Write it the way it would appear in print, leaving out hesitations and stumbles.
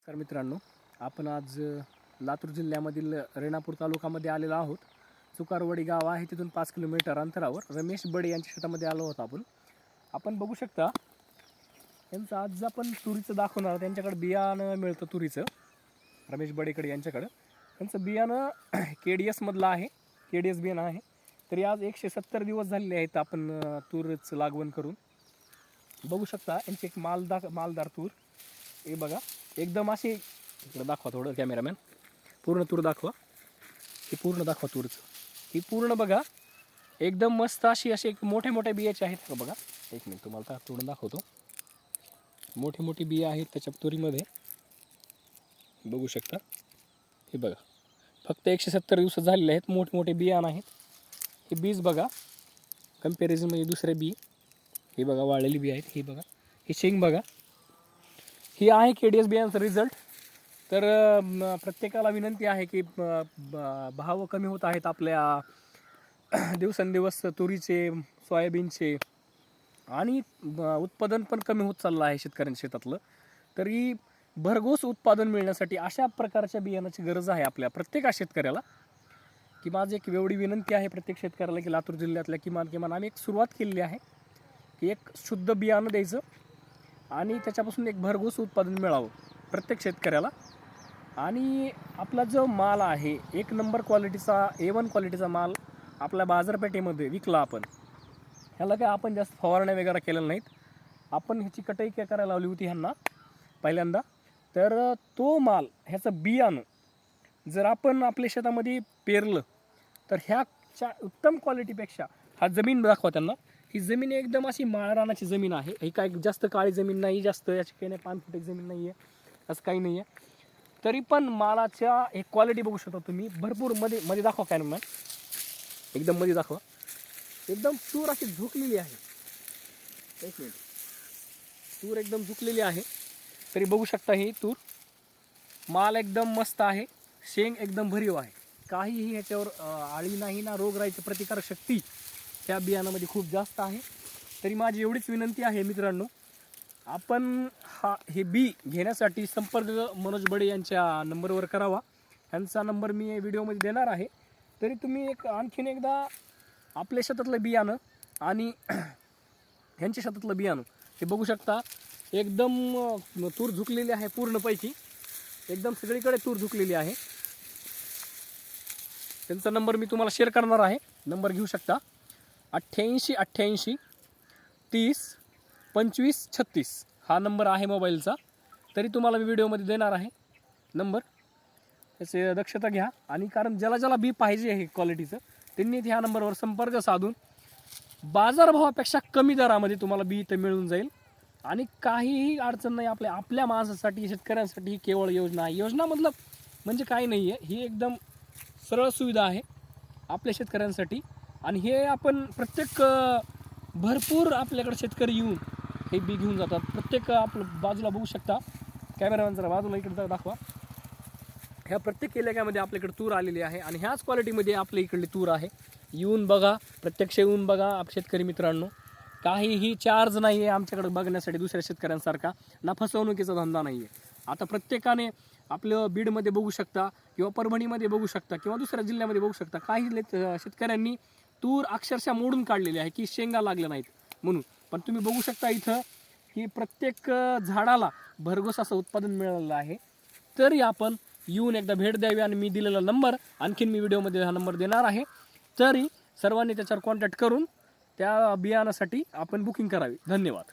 नमस्कार मित्रांनो, आपण आज लातूर जिल्ह्यामधील रेणापूर तालुक्यामध्ये आलेलो आहोत. चुकारवाडी गाव आहे, तिथून 5 किलोमीटर अंतरावर रमेश बडे यांच्या शेतामध्ये आलो आहोत. आपण बघू शकता यांचं आज आपण तुरीचं दाखवणार आहोत. त्यांच्याकडे बियाणं मिळतं तुरीचं, रमेश बडेकडे यांच्याकडं. त्यांचं बियाणं KDS मधलं आहे, KDS बियाणं आहे. तरी आज 170 दिवस झालेले आहेत आपण तूरचं लागवण करून. बघू शकता यांची एक मालदार तूर हे बघा, एकदम अशी. इकडे दाखवा थोडं कॅमेरामॅन, पूर्ण तूर दाखवा. ही पूर्ण दाखवा तूरचं. ही पूर्ण बघा, एकदम मस्त अशी एक मोठे मोठे बियाचे आहेत का बघा. एक मिनिट तुम्हाला तोडून दाखवतो. मोठे मोठे बिया आहेत त्याच्या तुरीमध्ये, बघू शकता. हे बघा, फक्त 170 दिवस झालेले आहेत. मोठे मोठे बियाणं आहेत. हे बीज बघा, कंपॅरिझनमध्ये दुसरे बी. हे बघा वाळलेली बी आहेत. हे बघा, ही शेंग बघा. ही आहे KDS बियाण्याचा रिझल्ट. तर प्रत्येकाला विनंती आहे की भाव कमी होत आहेत आपल्या दिवसेंदिवस तुरीचे, सोयाबीनचे, आणि उत्पादन पण कमी होत चाललं आहे शेतकऱ्यांच्या शेतातलं. तरी भरघोस उत्पादन मिळण्यासाठी अशा प्रकारच्या बियाणाची गरज आहे आपल्या प्रत्येक शेतकऱ्याला. की माझी एक एवढी विनंती आहे प्रत्येक शेतकऱ्याला की लातूर जिल्ह्यातल्या किमान आम्ही एक सुरुवात केलेली आहे की एक शुद्ध बियाणं द्यायचं आणि त्याच्यापासून एक भरघोस उत्पादन मिळावं प्रत्येक शेतकऱ्याला. आणि आपला जो माल आहे, 1 नंबर क्वालिटीचा, A1 क्वालिटीचा माल आपल्या बाजारपेठेमध्ये विकला आपण. ह्याला काय आपण जास्त फवारण्या वगैरे केलेल्या नाहीत. आपण ह्याची कटाई काय करायला लावली होती ह्यांना पहिल्यांदा. तर तो माल, ह्याचं बियाणं जर आपण आपल्या शेतामध्ये पेरलं तर ह्याच्या उत्तम क्वालिटीपेक्षा, हा जमीन दाखवा त्यांना. ही जमीन एकदम अशी माळरानाची जमीन आहे. ही काय जास्त काळी जमीन नाही, जास्त याची काही नाही, पानफुटीक जमीन नाही आहे, असं काही नाही आहे. तरी पण मालाच्या एक क्वालिटी बघू शकता तुम्ही. भरपूर मध्ये दाखवा काय ना, एकदम मध्ये दाखवा. एकदम तूर अशी झुकलेली आहे. एक मिनिट, तूर एकदम झुकलेली आहे. तरी बघू शकता ही तूर, माल एकदम मस्त आहे. शेंग एकदम भरीव आहे. काहीही ह्याच्यावर आळी नाही ना, रोगराईची प्रतिकारक शक्ती त्या बियाणामध्ये खूप जास्त आहे. तरी माझी एवढीच विनंती आहे मित्रांनो, आपण हे बी घेण्यासाठी संपर्क मनोज बडे यांच्या नंबरवर करावा. ह्यांचा नंबर मी व्हिडिओमध्ये देणार आहे. तरी तुम्ही आणखीन एकदा आपल्या शेतातलं बियाणं आणि ह्यांच्या शेतातलं बियाणं हे बघू शकता. एकदम तूर झुकलेली आहे पूर्णपैकी, एकदम सगळीकडे तूर झुकलेली आहे. त्यांचा नंबर मी तुम्हाला शेअर करणार आहे. नंबर घेऊ शकता, 88 30 25 36 हा नंबर आहे मोबाईलचा. तरी तुम्हाला मी व्हिडिओमध्ये देणार आहे नंबर. त्याची दक्षता घ्या. आणि कारण ज्याला बी पाहिजे आहे क्वालिटीचं, त्यांनी ह्या नंबरवर संपर्क साधून बाजारभावापेक्षा कमी दरामध्ये तुम्हाला बी इथं मिळून जाईल. आणि काहीही अडचण नाही. आपल्या माणसासाठी, शेतकऱ्यांसाठी ही केवळ योजना आहे. योजना मतलब म्हणजे काही नाही आहे, ही एकदम सरळ सुविधा आहे आपल्या शेतकऱ्यांसाठी. आणि हे आपण प्रत्येक भरपूर आपल्याकडे शेतकरी येऊन हे बी घेऊन जातात. प्रत्येक आपलं बाजूला बघू शकता, कॅमेरामॅन जरा बाजूला इकडे दाखवा. ह्या प्रत्येक इलाक्यामध्ये आपल्याकडे तूर आलेली आहे आणि ह्याच क्वालिटीमध्ये आपल्या इकडली तूर आहे. येऊन बघा, प्रत्यक्ष येऊन बघा शेतकरी मित्रांनो. काहीही चार्ज नाही आहे आमच्याकडे बघण्यासाठी दुसऱ्या शेतकऱ्यांसारखा, ना फसवणुकीचा धंदा नाही आहे. आता प्रत्येकाने आपलं बीडमध्ये बघू शकता, किंवा परभणीमध्ये बघू शकता, किंवा दुसऱ्या जिल्ह्यामध्ये बघू शकता, काही शेतकऱ्यांनी तूर अक्षरशः मोडून काढलेली आहे की शेंगा लागल्या नाहीत म्हणून. पण तुम्ही बघू शकता इथं की प्रत्येक झाडाला भरघोस असं उत्पादन मिळालेलं आहे. तरी आपण येऊन एकदा भेट द्यावी. आणि मी दिलेला नंबर आणखीन मी व्हिडिओमध्ये हा नंबर देणार आहे. तरी सर्वांनी त्याच्यावर कॉन्टॅक्ट करून त्या बियाणासाठी आपण बुकिंग करावी. धन्यवाद.